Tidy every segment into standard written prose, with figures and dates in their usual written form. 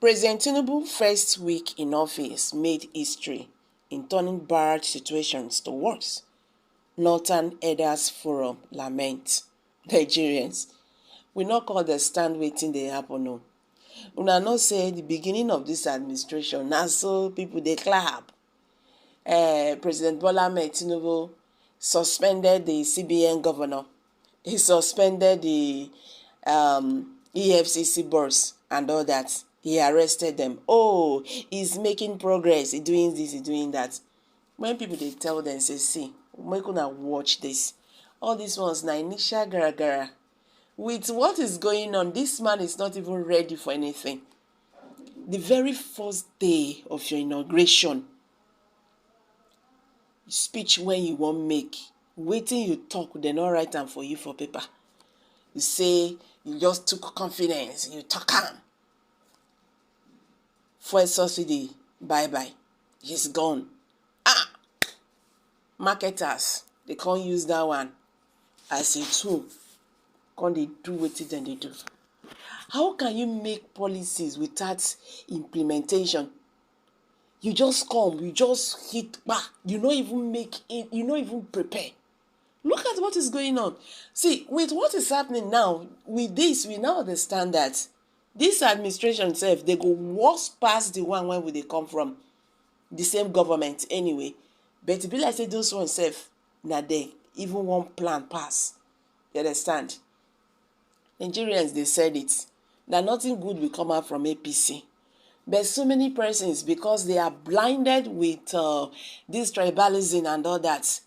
President Tinubu's first week in office made history in turning bad situations to worse. Northern Elders Forum lament. Nigerians, we not call the stand waiting they happen. No. Una know say the beginning of this administration, na so people they clap. President Bola Ahmed Tinubu suspended the CBN governor. He suspended the EFCC boss and all that. He arrested them. Oh, he's making progress. He's doing this, he's doing that. When people they tell them, say, see, we're gonna watch this. All these ones, na initial gara. With what is going on, this man is not even ready for anything. The very first day of your inauguration, speech when you won't make, waiting you talk, they not write them for you for paper. You say you just took confidence, you talk calm. Fuel subsidy, bye-bye. He's gone. Marketers, they can't use that one as a tool. Can't they do what then they do? How can you make policies without implementation? You just come, you just hit back. You don't even make it, you don't even prepare. Look at what is going on. See, with what is happening now, with this, we now understand that this administration itself, they go worse past the one where they come from. The same government anyway. But it be like say those ones self, na they even one plan pass. You understand? Nigerians, they said it. That nothing good will come out from APC. But so many persons, because they are blinded with this tribalism and all that,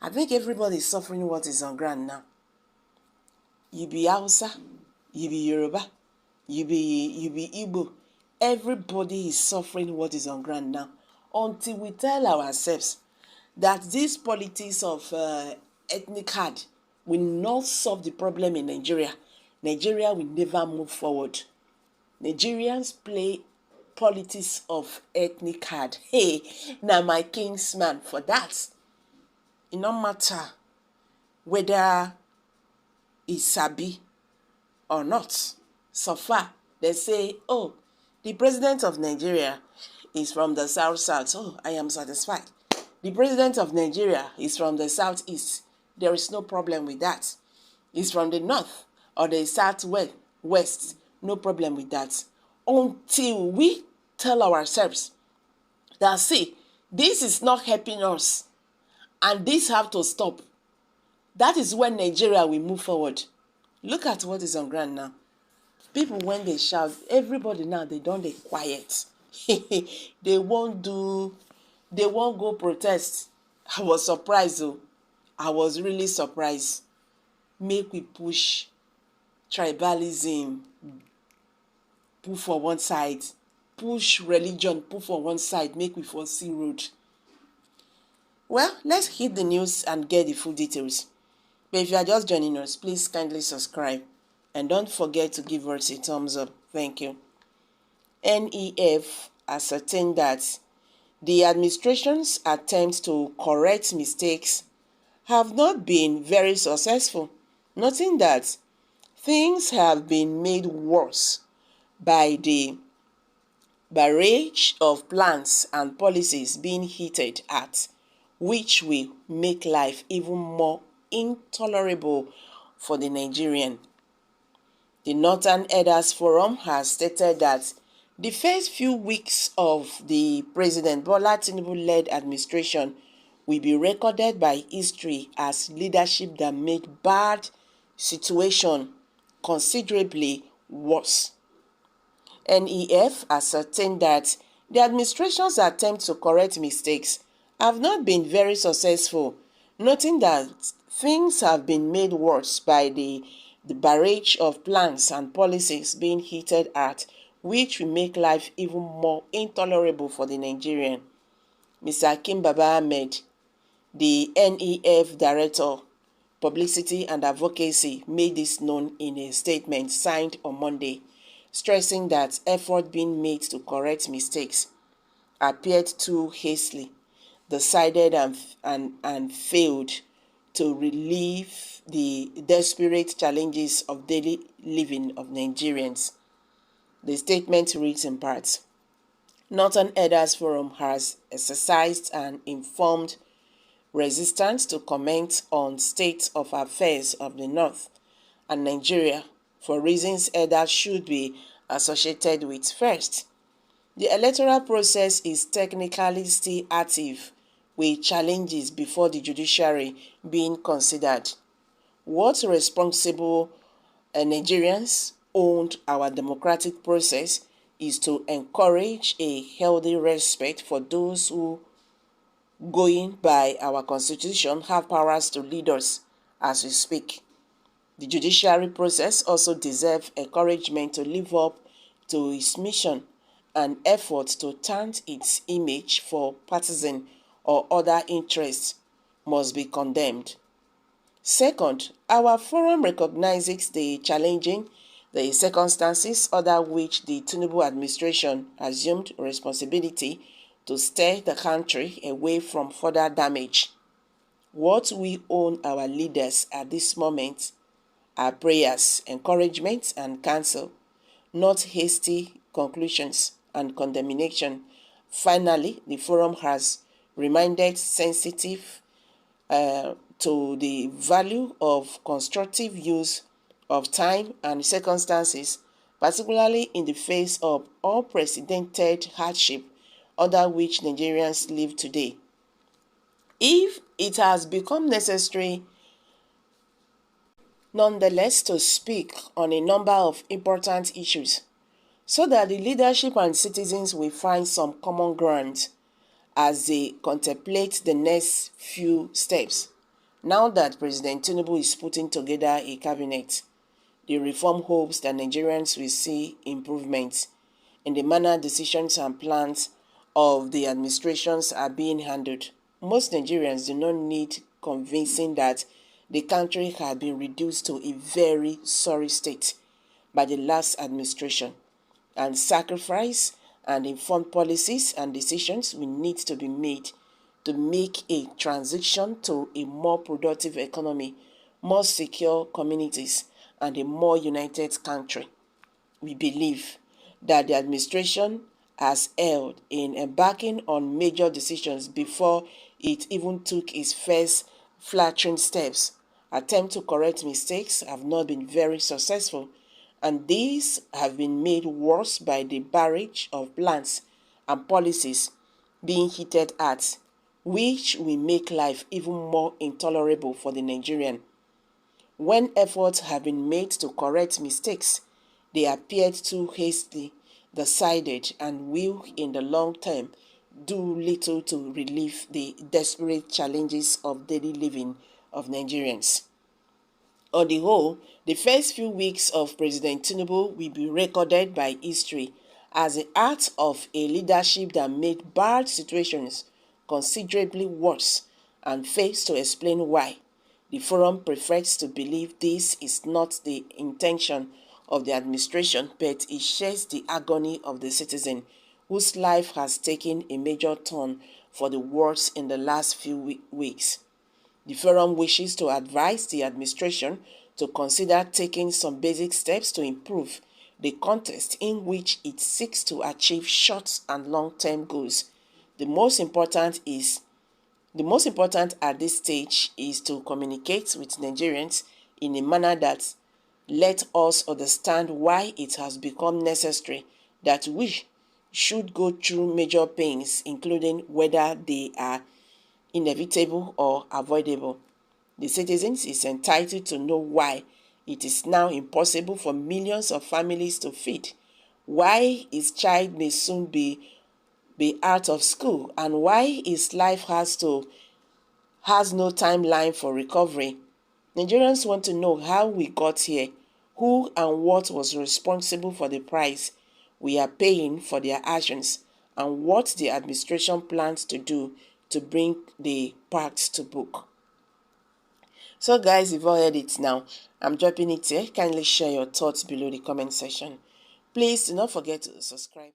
I think everybody is suffering what is on ground now. You be Hausa, you be Yoruba, you be Igbo. Everybody is suffering what is on ground now. Until we tell ourselves that this politics of ethnic card will not solve the problem in Nigeria, Nigeria will never move forward. Nigerians play politics of ethnic card. Hey, now my kingsman for that. It no matter whether it's sabi or not. So far, they say, oh, the president of Nigeria is from the south. Oh, I am satisfied. The president of Nigeria is from the southeast. There is no problem with that. He's from the north or the southwest. No problem with that. Until we tell ourselves that, see, this is not helping us and this have to stop. That is when Nigeria will move forward. Look at what is on ground now. People, when they shout, everybody now, they don't get quiet. They won't go protest. I was surprised though. I was really surprised. Make we push tribalism, put for one side. Push religion, put for one side. Make we foresee road. Well, let's hit the news and get the full details. But if you are just joining us, please kindly subscribe. And don't forget to give us a thumbs up. Thank you. NEF ascertained that the administration's attempts to correct mistakes have not been very successful, noting that things have been made worse by the barrage of plans and policies being hinted at, which will make life even more intolerable for the Nigerian. The Northern Elders Forum has stated that the first few weeks of the President Bola Tinubu-led administration will be recorded by history as leadership that made bad situation considerably worse. NEF ascertained that the administration's attempt to correct mistakes have not been very successful, noting that things have been made worse by the barrage of plans and policies being hinted at, which will make life even more intolerable for the Nigerian. Mr. Akim Baba Ahmed, the NEF Director, Publicity and Advocacy, made this known in a statement signed on Monday, stressing that effort being made to correct mistakes appeared too hastily, decided and failed to relieve the desperate challenges of daily living of Nigerians. The statement reads in part: Northern Elders Forum has exercised an informed resistance to comment on state of affairs of the North and Nigeria for reasons elders should be associated with. First, the electoral process is technically still active, with challenges before the judiciary being considered. What responsible Nigerians owned our democratic process is to encourage a healthy respect for those who, going by our constitution, have powers to lead us as we speak. The judiciary process also deserves encouragement to live up to its mission, and efforts to taint its image for partisan or other interests must be condemned. Second, our forum recognizes the circumstances under which the Tinubu administration assumed responsibility to steer the country away from further damage. What we owe our leaders at this moment are prayers, encouragement, and counsel, not hasty conclusions and condemnation. Finally, the forum has reminded sensitive to the value of constructive use of time and circumstances, particularly in the face of unprecedented hardship under which Nigerians live today. If it has become necessary, nonetheless, to speak on a number of important issues, so that the leadership and citizens will find some common ground as they contemplate the next few steps. Now that President Tinubu is putting together a cabinet, the reform hopes that Nigerians will see improvements in the manner decisions and plans of the administrations are being handled. Most Nigerians do not need convincing that the country had been reduced to a very sorry state by the last administration, and sacrifice and informed policies and decisions will need to be made to make a transition to a more productive economy, more secure communities, and a more united country. We believe that the administration has erred in embarking on major decisions before it even took its first flattering steps. Attempts to correct mistakes have not been very successful, and these have been made worse by the barrage of plans and policies being hinted at, which will make life even more intolerable for the Nigerian. When efforts have been made to correct mistakes, they appeared too hastily decided and will, in the long term, do little to relieve the desperate challenges of daily living of Nigerians. On the whole, the first few weeks of President Tinubu will be recorded by history as the act of a leadership that made bad situations considerably worse and fails to explain why. The forum prefers to believe this is not the intention of the administration, but it shares the agony of the citizen whose life has taken a major turn for the worse in the last few weeks. The forum wishes to advise the administration to consider taking some basic steps to improve the context in which it seeks to achieve short and long-term goals. The most important at this stage is to communicate with Nigerians in a manner that let us understand why it has become necessary that we should go through major pains, including whether they are inevitable or avoidable. The citizens is entitled to know why it is now impossible for millions of families to feed, why his child may soon be out of school, and why his life has no timeline for recovery. Nigerians want to know how we got here, who and what was responsible for the price we are paying for their actions, and what the administration plans to do to bring the pact to book. So guys, you've all heard it now. I'm dropping it here. Kindly share your thoughts below the comment section. Please do not forget to subscribe.